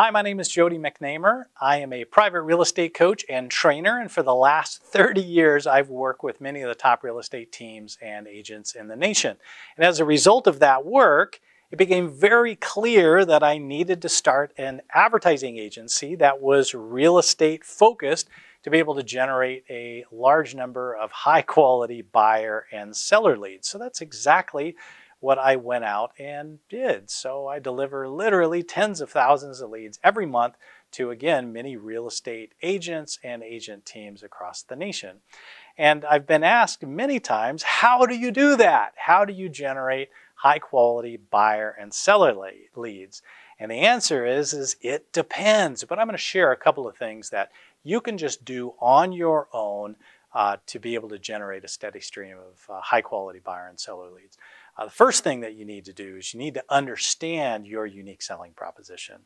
Hi, my name is Jody McNamer. I am a private real estate coach and trainer, and for the last 30 years, I've worked with many of the top real estate teams and agents in the nation. And as a result of that work, it became very clear that I needed to start an advertising agency that was real estate focused to be able to generate a large number of high quality buyer and seller leads. So that's exactly what I went out and did. So I deliver literally tens of thousands of leads every month to, again, many real estate agents and agent teams across the nation. And I've been asked many times, how do you do that? How do you generate high quality buyer and seller leads? And the answer is it depends. But I'm going to share a couple of things that you can just do on your own to be able to generate a steady stream of high quality buyer and seller leads. The first thing that you need to do is you need to understand your unique selling proposition,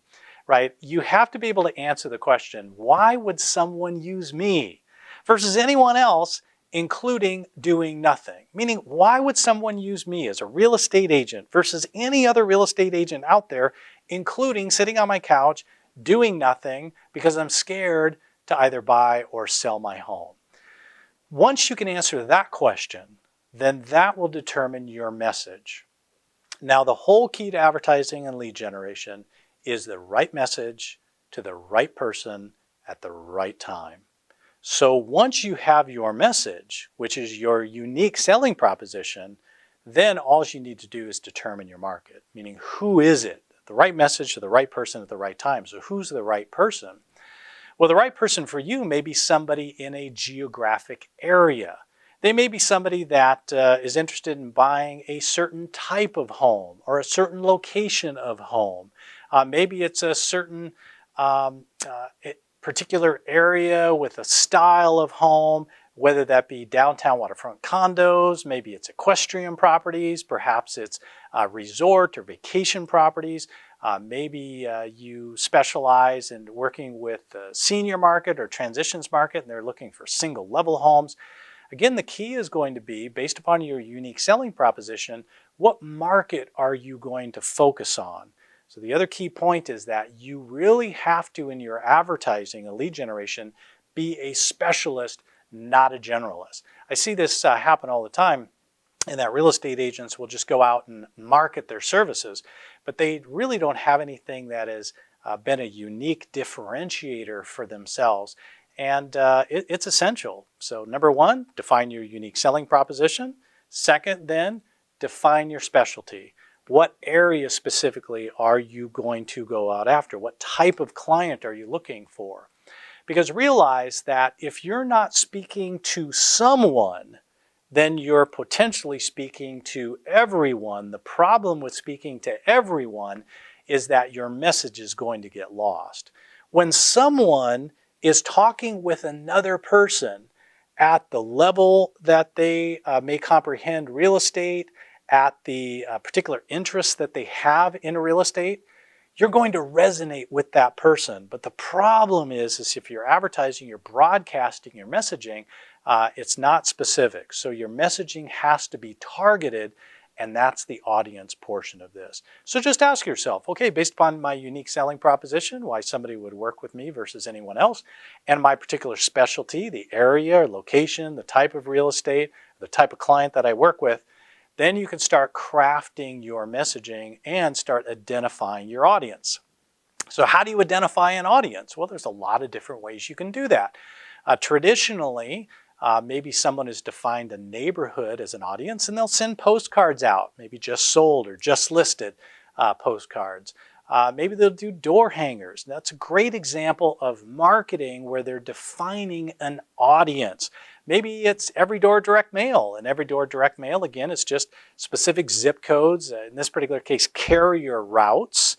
right? You have to be able to answer the question, why would someone use me versus anyone else, including doing nothing? Meaning, why would someone use me as a real estate agent versus any other real estate agent out there, including sitting on my couch, doing nothing because I'm scared to either buy or sell my home? Once you can answer that question, then that will determine your message. Now, the whole key to advertising and lead generation is the right message to the right person at the right time. So once you have your message, which is your unique selling proposition, then all you need to do is determine your market, meaning who is it? The right message to the right person at the right time. So who's the right person? Well, the right person for you may be somebody in a geographic area. They may be somebody that is interested in buying a certain type of home or a certain location of home. Maybe it's a certain particular area with a style of home, whether that be downtown waterfront condos, maybe it's equestrian properties, perhaps it's resort or vacation properties. Maybe you specialize in working with the senior market or transitions market and they're looking for single level homes. Again, the key is going to be, based upon your unique selling proposition, what market are you going to focus on? So the other key point is that you really have to, in your advertising and lead generation, be a specialist, not a generalist. I see this happen all the time, and that real estate agents will just go out and market their services, but they really don't have anything that has been a unique differentiator for themselves. And it's essential. So number one, define your unique selling proposition. Second, then, define your specialty. What area specifically are you going to go out after? What type of client are you looking for? Because realize that if you're not speaking to someone, then you're potentially speaking to everyone. The problem with speaking to everyone is that your message is going to get lost. When someone is talking with another person at the level that they may comprehend real estate, at the particular interests that they have in real estate, you're going to resonate with that person. But the problem is if you're advertising, you're broadcasting, your messaging, it's not specific. So your messaging has to be targeted, and that's the audience portion of this. So just ask yourself, okay, based upon my unique selling proposition, why somebody would work with me versus anyone else, and my particular specialty, the area or location, the type of real estate, the type of client that I work with, then you can start crafting your messaging and start identifying your audience. So how do you identify an audience? Well, there's a lot of different ways you can do that. Traditionally, maybe someone has defined a neighborhood as an audience and they'll send postcards out, maybe just sold or just listed postcards. Maybe they'll do door hangers. That's a great example of marketing where they're defining an audience. Maybe it's every door direct mail, and every door direct mail, again, it's just specific zip codes, in this particular case, carrier routes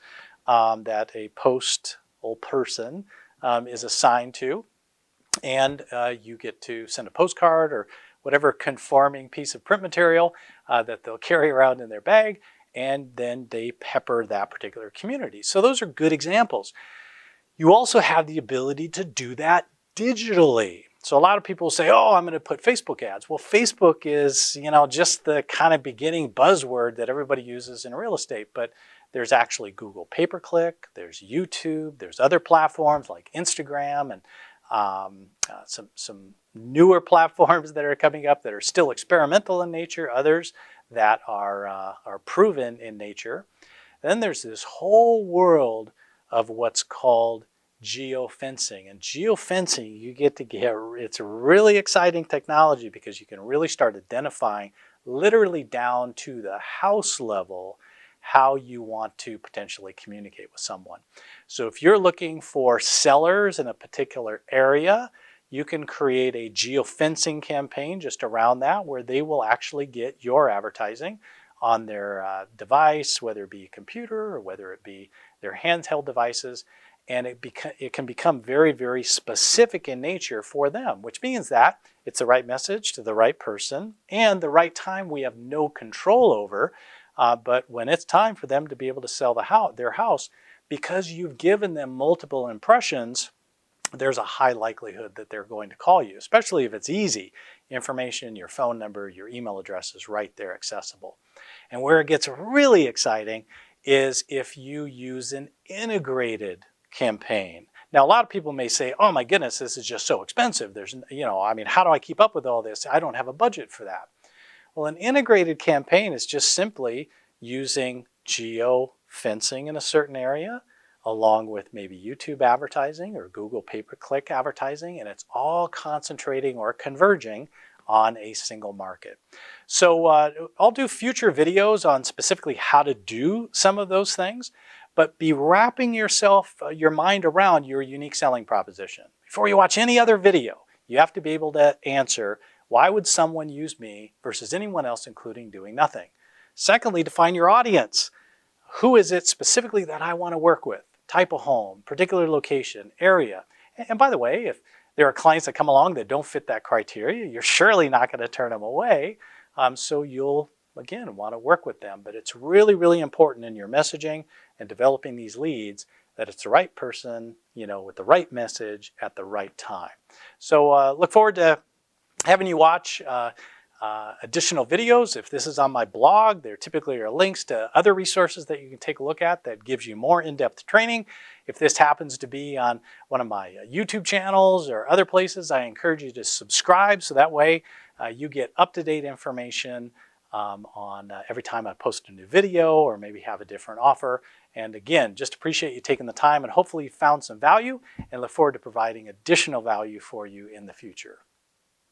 that a postal person is assigned to. And you get to send a postcard or whatever conforming piece of print material that they'll carry around in their bag, and then they pepper that particular community. So those are good examples. You also have the ability to do that digitally. So a lot of people say, oh, I'm going to put Facebook ads. Well, Facebook is, just the kind of beginning buzzword that everybody uses in real estate, but There's actually Google pay-per-click, there's YouTube, there's other platforms like Instagram, and some newer platforms that are coming up that are still experimental in nature, others that are proven in nature. Then there's this whole world of what's called geofencing. And geofencing, it's a really exciting technology because you can really start identifying literally down to the house level how you want to potentially communicate with someone. So if you're looking for sellers in a particular area, you can create a geofencing campaign just around that where they will actually get your advertising on their device, whether it be a computer or whether it be their handheld devices. And it can become very, very specific in nature for them, which means that it's the right message to the right person and the right time we have no control over. But when it's time for them to be able to sell their house, because you've given them multiple impressions, there's a high likelihood that they're going to call you, especially if it's easy. Information, your phone number, your email address is right there accessible. And where it gets really exciting is if you use an integrated campaign. Now, a lot of people may say, oh my goodness, this is just so expensive. How do I keep up with all this? I don't have a budget for that. Well, an integrated campaign is just simply using geofencing in a certain area, along with maybe YouTube advertising or Google pay-per-click advertising, and it's all concentrating or converging on a single market. So I'll do future videos on specifically how to do some of those things, but be wrapping your mind around your unique selling proposition. Before you watch any other video, you have to be able to answer, why would someone use me versus anyone else, including doing nothing? Secondly, define your audience. Who is it specifically that I want to work with? Type of home, particular location, area. And by the way, if there are clients that come along that don't fit that criteria, you're surely not going to turn them away. So you'll, again, want to work with them. But it's really, really important in your messaging and developing these leads that it's the right person, with the right message at the right time. So look forward to having you watch additional videos. If this is on my blog, there typically are links to other resources that you can take a look at that gives you more in-depth training. If this happens to be on one of my YouTube channels or other places, I encourage you to subscribe so that way you get up-to-date information on every time I post a new video or maybe have a different offer. And again, just appreciate you taking the time, and hopefully you found some value, and look forward to providing additional value for you in the future.